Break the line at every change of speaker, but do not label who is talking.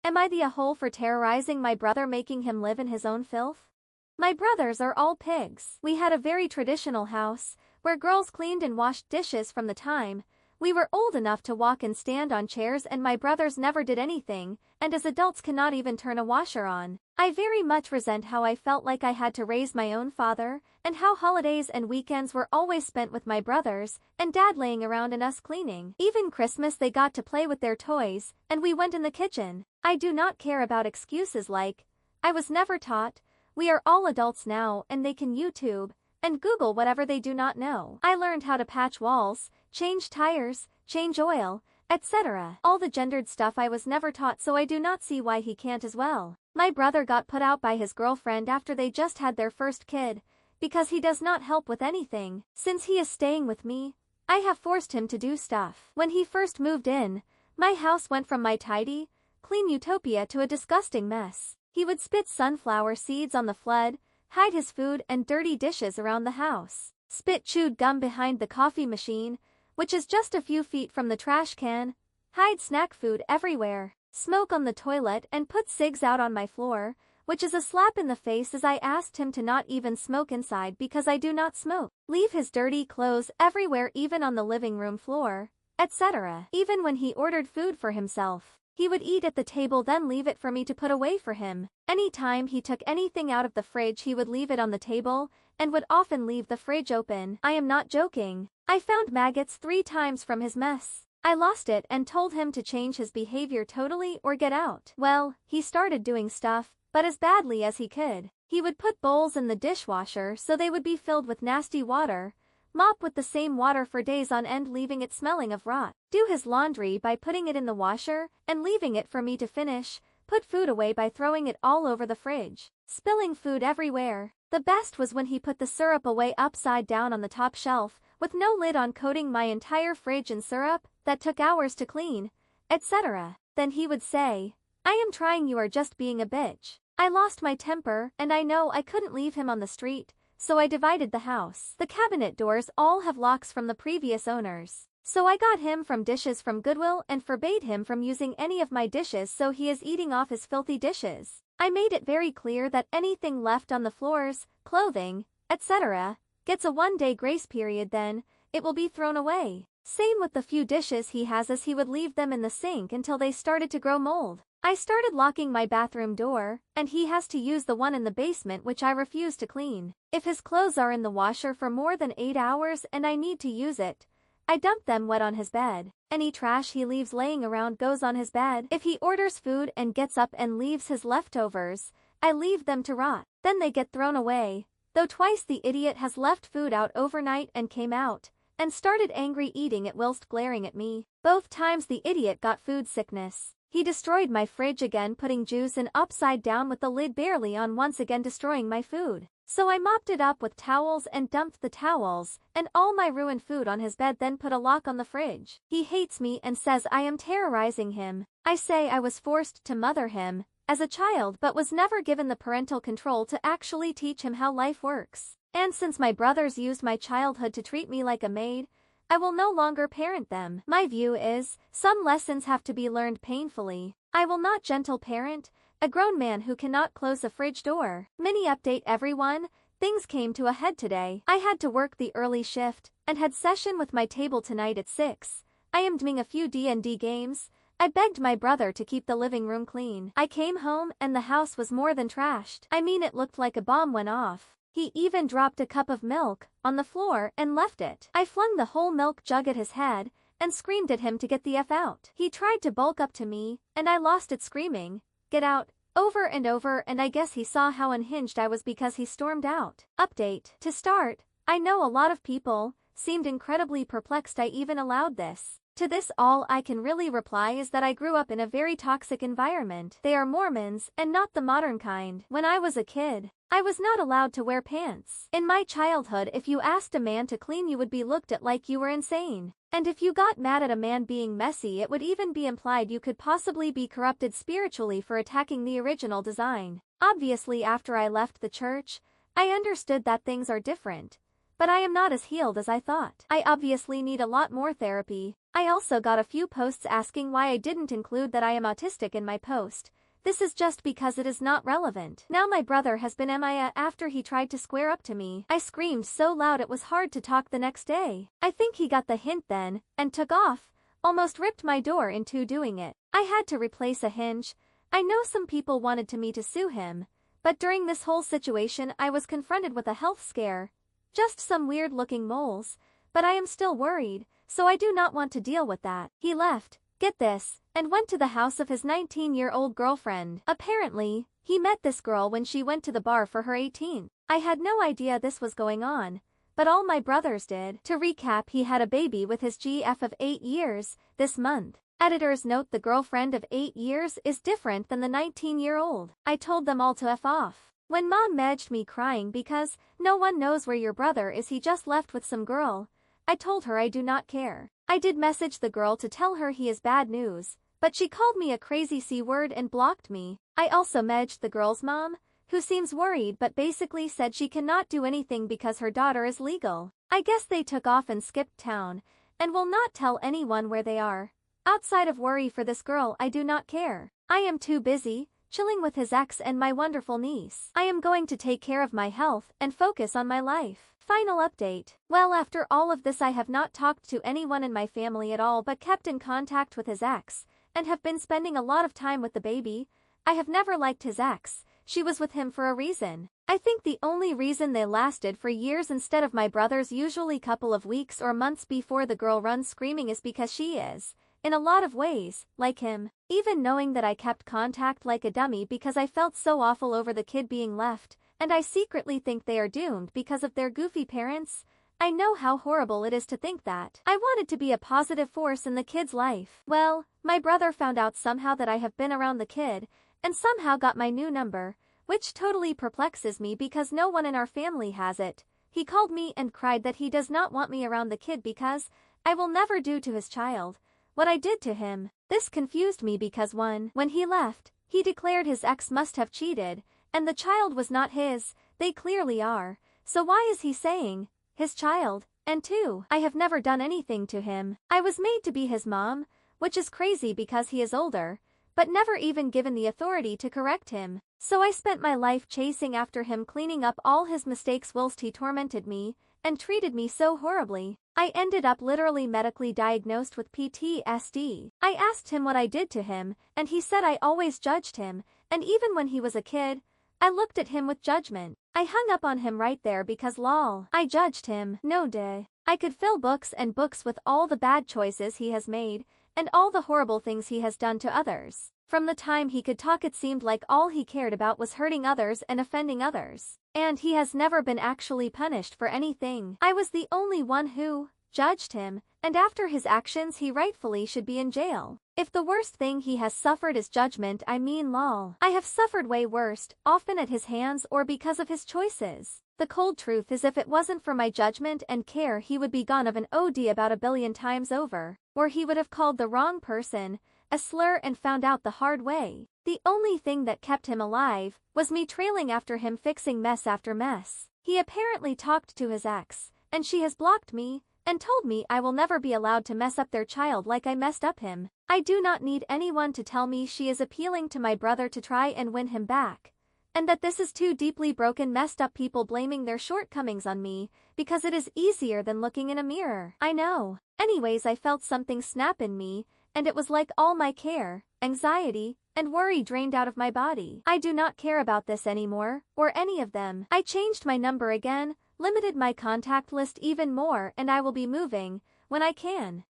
Am I the a-hole for terrorizing my brother, making him live in his own filth? My brothers are all pigs. We had a very traditional house, where girls cleaned and washed dishes from the time we were old enough to walk and stand on chairs, and my brothers never did anything, and as adults cannot even turn a washer on. I very much resent how I felt like I had to raise my own father, and how holidays and weekends were always spent with my brothers, and dad laying around and us cleaning. Even Christmas they got to play with their toys, and we went in the kitchen. I do not care about excuses like, I was never taught. We are all adults now and they can YouTube and Google whatever they do not know. I learned how to patch walls, change tires, change oil, etc. All the gendered stuff I was never taught, so I do not see why he can't as well. My brother got put out by his girlfriend after they just had their first kid, because he does not help with anything. Since he is staying with me, I have forced him to do stuff. When he first moved in, my house went from my tidy, clean utopia to a disgusting mess. He would spit sunflower seeds on the floor, hide his food and dirty dishes around the house, spit chewed gum behind the coffee machine, which is just a few feet from the trash can, hide snack food everywhere, smoke on the toilet and put cigs out on my floor, which is a slap in the face as I asked him to not even smoke inside because I do not smoke, leave his dirty clothes everywhere, even on the living room floor, etc. Even when he ordered food for himself, he would eat at the table then leave it for me to put away for him. Anytime he took anything out of the fridge he would leave it on the table, and would often leave the fridge open. I am not joking. I found maggots 3 times from his mess. I lost it and told him to change his behavior totally or get out. Well, he started doing stuff, but as badly as he could. He would put bowls in the dishwasher so they would be filled with nasty water, mop with the same water for days on end leaving it smelling of rot, do his laundry by putting it in the washer and leaving it for me to finish, put food away by throwing it all over the fridge, spilling food everywhere. The best was when he put the syrup away upside down on the top shelf, with no lid on, coating my entire fridge in syrup that took hours to clean, etc. Then he would say, I am trying, you are just being a bitch. I lost my temper, and I know I couldn't leave him on the street, so I divided the house. The cabinet doors all have locks from the previous owners. So I got him from dishes from Goodwill and forbade him from using any of my dishes, so he is eating off his filthy dishes. I made it very clear that anything left on the floors, clothing, etc., gets a 1-day grace period, then it will be thrown away. Same with the few dishes he has, as he would leave them in the sink until they started to grow mold. I started locking my bathroom door, and he has to use the one in the basement, which I refuse to clean. If his clothes are in the washer for more than 8 hours and I need to use it, I dump them wet on his bed. Any trash he leaves laying around goes on his bed. If he orders food and gets up and leaves his leftovers, I leave them to rot. Then they get thrown away. Though twice the idiot has left food out overnight and came out and started angry eating it whilst glaring at me. Both times the idiot got food sickness. He destroyed my fridge again, putting juice in upside down with the lid barely on, once again destroying my food. So I mopped it up with towels and dumped the towels and all my ruined food on his bed, then put a lock on the fridge. He hates me and says I am terrorizing him. I say I was forced to mother him as a child but was never given the parental control to actually teach him how life works. And since my brothers used my childhood to treat me like a maid, I will no longer parent them. My view is, some lessons have to be learned painfully. I will not gentle parent a grown man who cannot close a fridge door. Mini update everyone, things came to a head today. I had to work the early shift and had session with my table tonight at 6. I am doing a few D&D games. I begged my brother to keep the living room clean. I came home and the house was more than trashed. I mean, it looked like a bomb went off. He even dropped a cup of milk on the floor and left it. I flung the whole milk jug at his head and screamed at him to get the F out. He tried to bulk up to me and I lost it screaming, "Get out," over and over, and I guess he saw how unhinged I was because he stormed out. Update. To start, I know a lot of people seemed incredibly perplexed I even allowed this. To this, all I can really reply is that I grew up in a very toxic environment. They are Mormons, and not the modern kind. When I was a kid, I was not allowed to wear pants. In my childhood, if you asked a man to clean, you would be looked at like you were insane. And if you got mad at a man being messy, it would even be implied you could possibly be corrupted spiritually for attacking the original design. Obviously, after I left the church, I understood that things are different. but I am not as healed as I thought. I obviously need a lot more therapy. I also got a few posts asking why I didn't include that I am autistic in my post. This is just because it is not relevant. Now my brother has been MIA after he tried to square up to me. I screamed so loud it was hard to talk the next day. I think he got the hint then, and took off. Almost ripped my door in two doing it. I had to replace a hinge. I know some people wanted me to sue him, but during this whole situation I was confronted with a health scare. Just some weird-looking moles, but I am still worried, so I do not want to deal with that. He left, get this, and went to the house of his 19-year-old girlfriend. Apparently, he met this girl when she went to the bar for her 18th. I had no idea this was going on, but all my brothers did. To recap, he had a baby with his GF of 8 years this month. Editors note the girlfriend of 8 years is different than the 19-year-old. I told them all to F off. When mom messaged me crying because no one knows where your brother is, he just left with some girl, I told her I do not care. I did message the girl to tell her he is bad news, but she called me a crazy C-word and blocked me. I also messaged the girl's mom, who seems worried but basically said she cannot do anything because her daughter is legal. I guess they took off and skipped town, and will not tell anyone where they are. Outside of worry for this girl, I do not care. I am too busy chilling with his ex and my wonderful niece. I am going to take care of my health and focus on my life. Final update. Well, after all of this I have not talked to anyone in my family at all but kept in contact with his ex, and have been spending a lot of time with the baby. I have never liked his ex. She was with him for a reason. I think the only reason they lasted for years instead of my brother's usually couple of weeks or months before the girl runs screaming is because she is, in a lot of ways, like him. Even knowing that I kept contact like a dummy because I felt so awful over the kid being left, and I secretly think they are doomed because of their goofy parents. I know how horrible it is to think that. I wanted to be a positive force in the kid's life. Well, my brother found out somehow that I have been around the kid, and somehow got my new number, which totally perplexes me because no one in our family has it. He called me and cried that he does not want me around the kid because I will never do to his child what I did to him. This confused me because when he left, he declared his ex must have cheated, and the child was not his. They clearly are. So why is he saying his child? And 2, I have never done anything to him. I was made to be his mom, which is crazy because he is older, but never even given the authority to correct him. So I spent my life chasing after him, cleaning up all his mistakes whilst he tormented me and treated me so horribly. I ended up literally medically diagnosed with PTSD. I asked him what I did to him, and he said I always judged him, and even when he was a kid, I looked at him with judgment. I hung up on him right there because lol, I judged him. No day. I could fill books and books with all the bad choices he has made, and all the horrible things he has done to others. From the time he could talk, it seemed like all he cared about was hurting others and offending others. And he has never been actually punished for anything. I was the only one who judged him, and after his actions he rightfully should be in jail. If the worst thing he has suffered is judgment, I mean lol. I have suffered way worse, often at his hands or because of his choices. The cold truth is if it wasn't for my judgment and care, he would be gone of an OD about 1 billion times over. Or he would have called the wrong person a slur and found out the hard way. The only thing that kept him alive was me trailing after him, fixing mess after mess. He apparently talked to his ex, and she has blocked me and told me I will never be allowed to mess up their child like I messed up him. I do not need anyone to tell me she is appealing to my brother to try and win him back, and that this is two deeply broken, messed up people blaming their shortcomings on me because it is easier than looking in a mirror. I know. Anyways, I felt something snap in me, and it was like all my care, anxiety, and worry drained out of my body. I do not care about this anymore, or any of them. I changed my number again, limited my contact list even more, and I will be moving when I can.